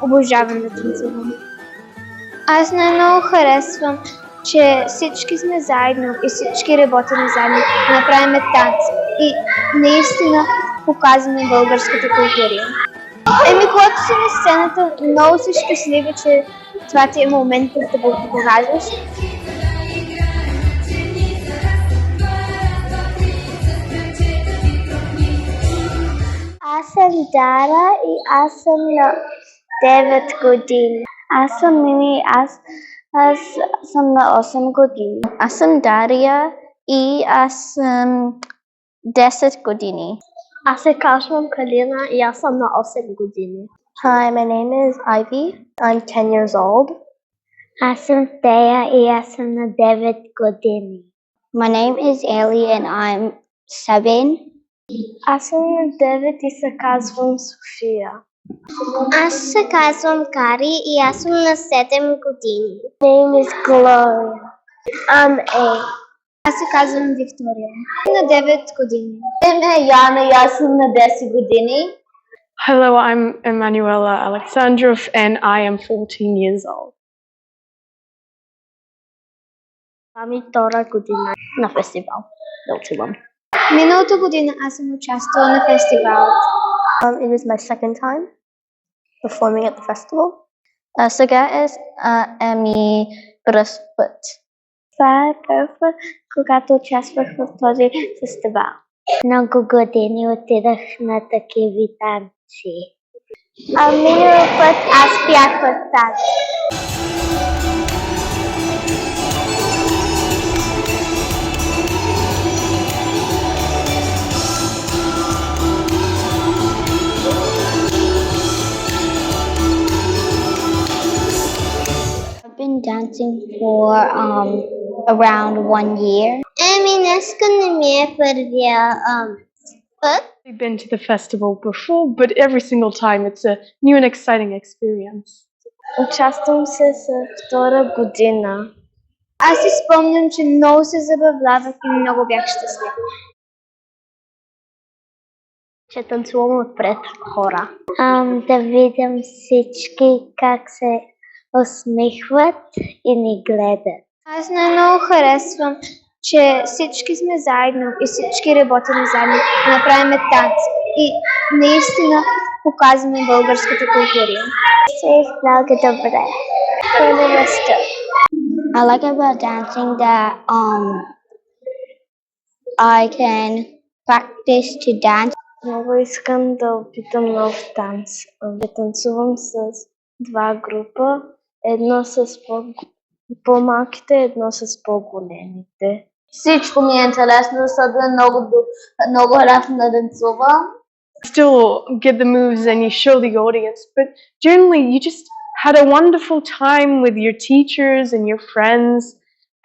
Обожавам да танцувам. Аз много харесвам, че всички сме заедно и всички работим заедно да направим танц и наистина показваме българската култура. Когато си на сцената, много си щастлива, че това ти е моментът да го покажеш. Аз съм Дара и аз съм на 9 години. Аз съм Мими, аз съм на 8 години. Аз съм Дария и аз съм 10 години. Аз се казвам Калина и аз съм на 8 години. Hi, my name is Ivy. I'm 10 years old. Аз съм Тея и аз съм на 9 години. My name is Ellie and I'm 7. Аз съм на 9 и се казвам София. Аз се казвам Кари и аз съм на 7 години. My name is Gloria. I'm 8. Аз се казвам Виктория. На 9 години. Име е Яна и аз съм на 10 години. Hello, I'm Emanuela Alexandrov and I am 14 years old. Ами втора година на фестивал да отивам. Миналата година аз съм участвала на фестивал. It is my second time performing at the festival. Сега е ми пръв път. Това е първ път, когато участвах в този фестивал. Много години отидах на такива танци. Миналия път аз бях в танци. I've been dancing for around 1 year. Днеска не ми е първия път. I've been to the festival before, but every single time it's a new and exciting experience. Участвам се с втора година. Аз си спомням, че много се забавлявах и много бях щастлива. Че танцувам отпред хора. Да видим всички как се усмихват и ни гледат. Аз много харесвам, че всички сме заедно и всички работим заедно да направим танц и наистина показваме българската култура. Се много добре. I like about dancing that I can practice to dance. Много искам да опитам нов танц. Да танцувам с два група. Едно с по-малките, едно с по-големите. Всичко ми е интересно, защото е много лесно да танцувам. Still get the moves and you show the audience, but generally you just had a wonderful time with your teachers and your friends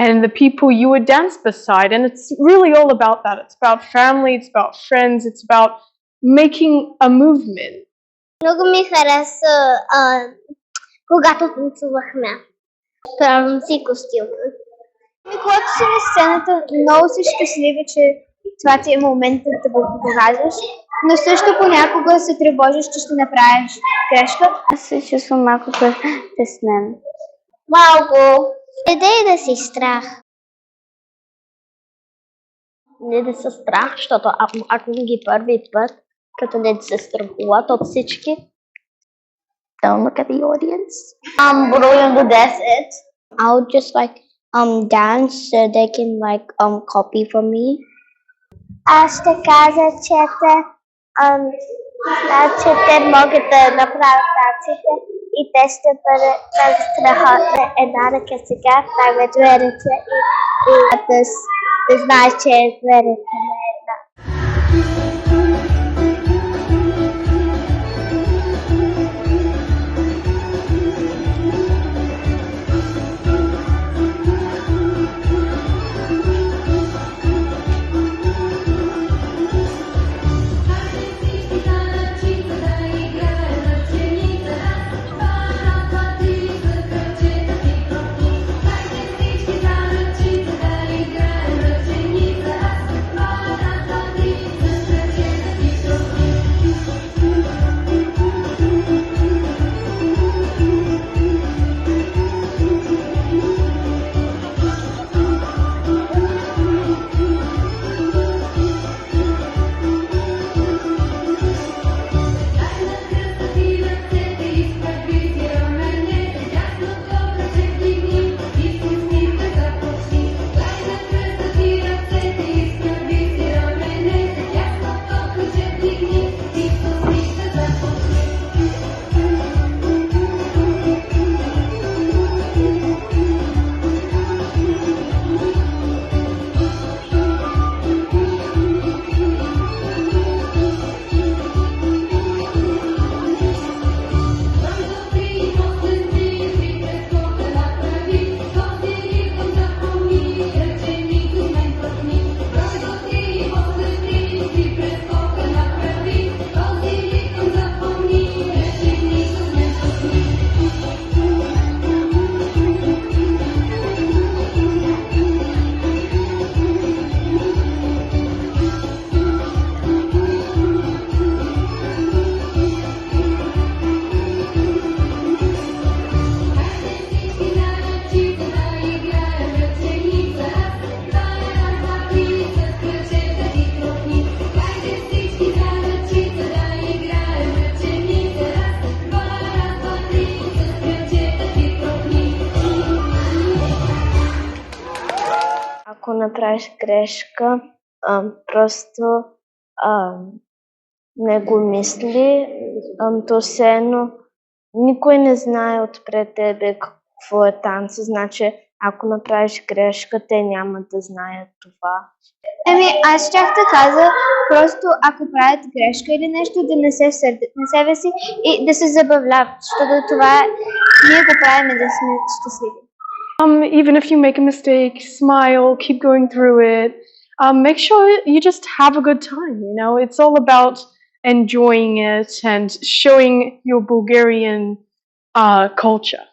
and the people you would dance beside, and it's really all about that. It's about family, it's about friends, it's about making a movement. Много ми хареса, когато танцувахме. Правим си костюма. Когато си на сцената, много си щастлива, че това ти е моментът да го покажеш, но също понякога се тревожиш, че ще направиш грешка. Аз се чувствам малко притеснен. Малко. Идей да си страх. Не да се страх, защото ако ги първи път, като не се страхуват от всички. Don't look at the audience. Броим до 10. I'll just dance so they can copy from me. Аз ще кажа, че те могат да направят танците и те ще бъдат страхотни. Една ръка сега, правя две ръце и да знаеш, че е две ръце на една. ако направиш грешка, просто не го мисли. То все едно никой не знае отпред тебе какво е танца, значи ако направиш грешка, те няма да знаят това. Аз щях да кажа, просто ако правят грешка или нещо, да не се сърдят на себе си и да се забавляват, защото това ние го правим да сме щастливи. Even if you make a mistake, smile, keep going through it. Make sure you just have a good time. You know, it's all about enjoying it and showing your Bulgarian culture.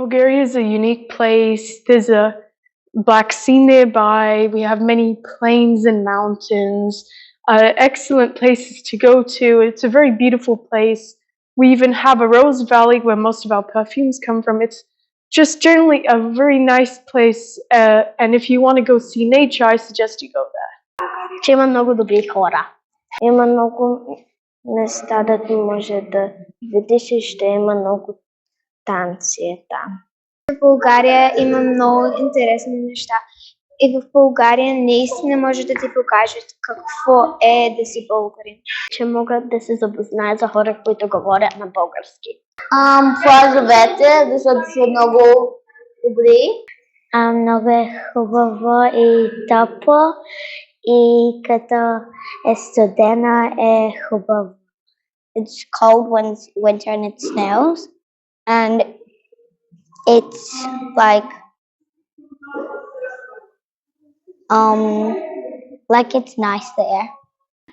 Bulgaria is a unique place. There's a Black Sea nearby. We have many plains and mountains, excellent places to go to. It's a very beautiful place. We even have a rose valley where most of our perfumes come from. It's just generally a very nice place. And if you want to go see nature, I suggest you go there. Че има много добри хора. Има много места, да може да видиш и ще има много танци там. В България има много интересни неща. И в България наистина може да ти покажат какво е да си българин. Че могат да се запознаят за хора, които говорят на български. Плажовете, защото са много добри. Много е хубаво и топло. И като е студена е хубаво. It's cold when it's winter and it snows. And it's like it's nice there.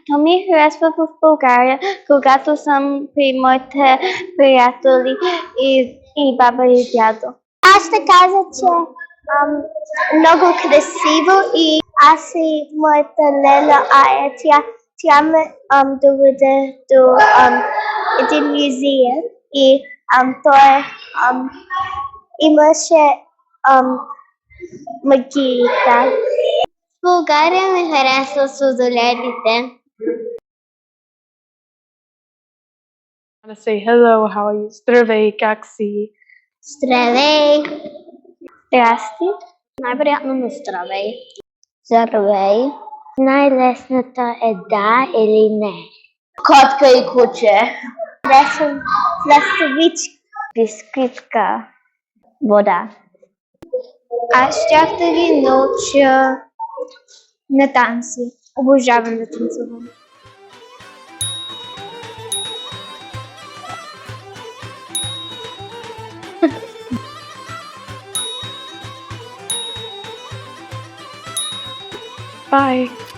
То ми харесва в България, когато съм при моите приятели и баба и дядо. Аз ще кажа, че много красиво и аз и моята Лена Ая, тя ме доведе до един музея и той имаше магията. В България ми харесва сладоледите. To say hello, how are you? Здравей, как си? Здравей! Здрасти! Най-вероятно на здравей. Здравей! Най-лесната е да или не. Котка и куче. Лесен ластовичка. Бисквитка. Вода. Аз щях да ги науча на танци. Обожавам да танцувам. Bye.